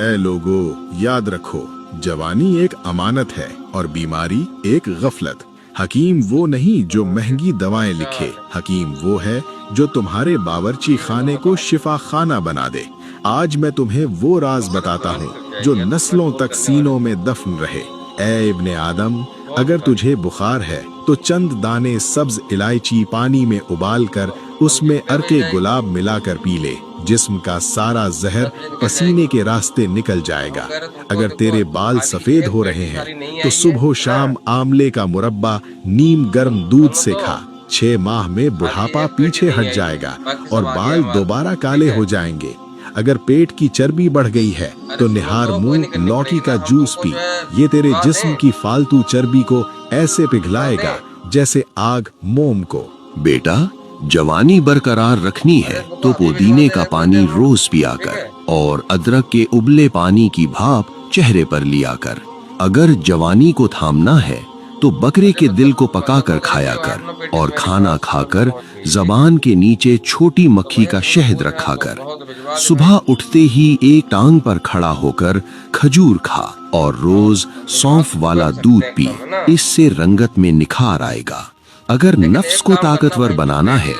ए लोगो, याद रखो, जवानी एक अमानत है और बीमारी एक गफलत। हकीम वो नहीं जो महंगी दवाएं लिखे, हकीम वो है जो तुम्हारे बावर्ची खाने को शिफा खाना बना दे। आज मैं तुम्हें वो राज बताता हूँ जो नस्लों तक सीनों में दफन रहे। ए इब्ने आदम, अगर तुझे बुखार है तो चंद दाने सब्ज इलायची पानी में उबाल कर उसमें अर्के गुलाब मिलाकर पी ले। जिस्म का सारा जहर पसीने के रास्ते निकल जाएगा। अगर तेरे बाल सफेद हो रहे हैं तो सुबह शाम आमले का मुरब्बा नीम गर्म दूध से खा। 6 माह में बुढ़ापा पीछे हट जाएगा और बाल दोबारा काले हो जाएंगे। अगर पेट की चर्बी बढ़ गई है तो निहार मुंह लौकी का जूस पी। ये तेरे जिस्म की फालतू चर्बी को ऐसे पिघलाएगा जैसे आग मोम को। बेटा, जवानी बरकरार रखनी है तो पुदीने का पानी रोज पिया कर और अदरक के उबले पानी की भाप चेहरे पर लिया कर। अगर जवानी को थामना है तो बकरे के दिल को पकाकर खाया कर और खाना खाकर जबान के नीचे छोटी मक्खी का शहद रखा कर। सुबह उठते ही एक टांग पर खड़ा होकर खजूर खा और रोज सौंफ वाला दूध पी। इससे रंगत में निखार आएगा। अगर नफ्स को ताकतवर बनाना है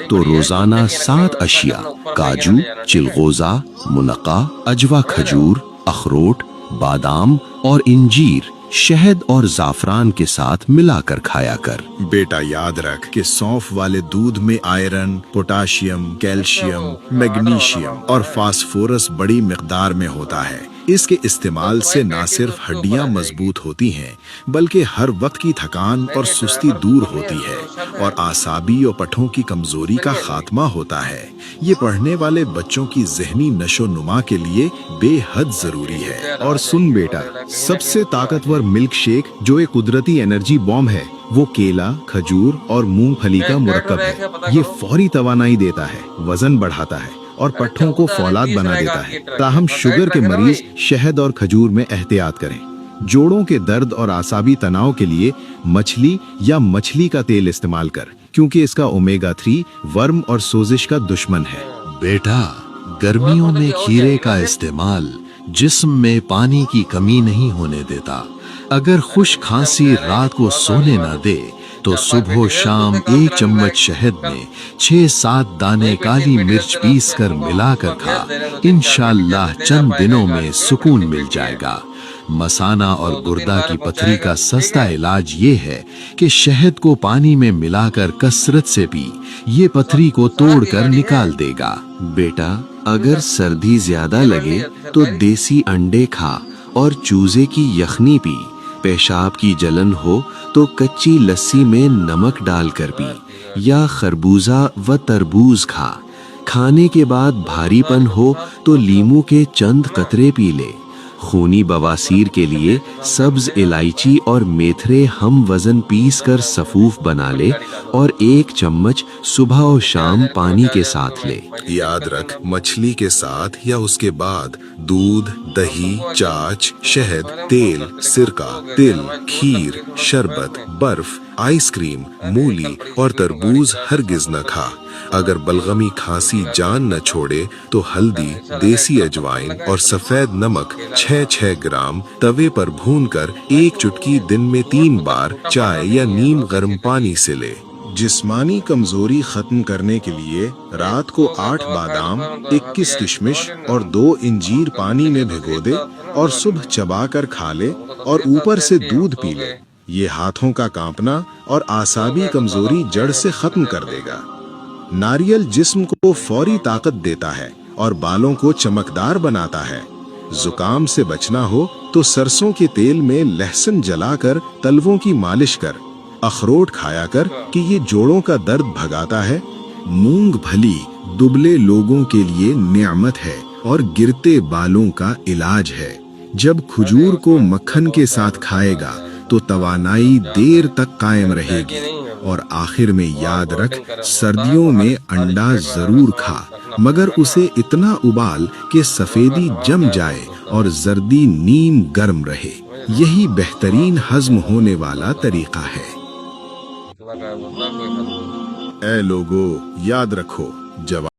तो रोजाना 7 अशिया काजू, चिलगोजा, मुनक्का, अजवा, खजूर, अखरोट, बादाम और इंजीर शहद और जाफरान के साथ मिलाकर खाया कर। बेटा याद रख कि सौंफ वाले दूध में आयरन, पोटाशियम, कैल्शियम, मैग्नीशियम और फास्फोरस बड़ी मिकदार में होता है। इसके इस्तेमाल से न सिर्फ हड्डियां मजबूत होती हैं बल्कि हर वक्त की थकान और सुस्ती दूर होती है और आसाबी और पठों की कमजोरी का खात्मा होता है। ये पढ़ने वाले बच्चों की ज़हनी नशो-नुमा के लिए बेहद जरूरी है। और सुन बेटा, सबसे ताकतवर मिल्क शेक जो एक कुदरती एनर्जी बॉम्ब है वो केला, खजूर और मूंगफली का मुरक्कब है। ये फौरी तवानाई देता है, वजन बढ़ाता है और पट्ठों को फौलाद बना देता है। ताहम शुगर के मरीज शहद और खजूर में एहतियात करें। जोड़ों के दर्द और आसाबी तनाव के लिए मछली या मछली का तेल इस्तेमाल कर, क्योंकि इसका ओमेगा 3 वर्म और सोजिश का दुश्मन है। बेटा, गर्मियों में खीरे का इस्तेमाल जिस्म में पानी की कमी नहीं होने देता। अगर खुश खांसी रात को सोने न दे तो सुबह शाम 1 चम्मच शहद में 6-7 दाने काली मिर्च पीस कर मिलाकर खा। इंशाअल्लाह चंद दिनों में सुकून मिल जाएगा। मसाना और गुर्दा की पथरी का सस्ता इलाज ये है कि शहद को पानी में मिलाकर कसरत से पी। ये पथरी को तोड़कर निकाल देगा। बेटा, अगर सर्दी ज्यादा लगे तो देसी अंडे खा और चूजे की यखनी पी। पेशाब की जलन हो तो कच्ची लस्सी में नमक डालकर पी या खरबूजा व तरबूज खा। खाने के बाद भारीपन हो तो लीमू के चंद कतरे पी ले। खूनी बवासीर के लिए सब्ज इलायची और मेथरे हम वजन पीस कर सफूफ बना ले और 1 चम्मच सुबह और शाम पानी के साथ ले। याद रख, मछली के साथ या उसके बाद दूध, दही, चाच, शहद, तेल, सिरका, तिल, खीर, शरबत, बर्फ, आइसक्रीम, मूली और तरबूज हरगिज न खा। अगर बलगमी खांसी जान न छोड़े तो हल्दी, देसी अजवाइन और सफेद नमक 6-6 ग्राम तवे पर भूनकर 1 चुटकी दिन में 3 बार चाय या नीम गर्म पानी से ले। जिस्मानी कमजोरी खत्म करने के लिए रात को 8 बादाम, 21 किशमिश और 2 इंजीर पानी में भिगो दे और सुबह चबाकर खा ले और ऊपर से दूध पी ले। ये हाथों का कांपना और आसाबी कमजोरी जड़ से खत्म कर देगा। नारियल जिस्म को फौरी ताकत देता है और बालों को चमकदार बनाता है। जुकाम से बचना हो तो सरसों के तेल में लहसुन जलाकर तलवों की मालिश कर। अखरोट खाया कर कि ये जोड़ों का दर्द भगाता है। मूंगफली दुबले लोगों के लिए नियामत है और गिरते बालों का इलाज है। जब खजूर को मक्खन के साथ खाएगा तो तवानाई देर तक कायम रहेगी। और आखिर में याद रख, सर्दियों में अंडा जरूर खा, मगर उसे इतना उबाल कि सफेदी जम जाए और जर्दी नीम गर्म रहे। यही बेहतरीन हजम होने वाला तरीका है। ए लोगो, याद रखो, जवान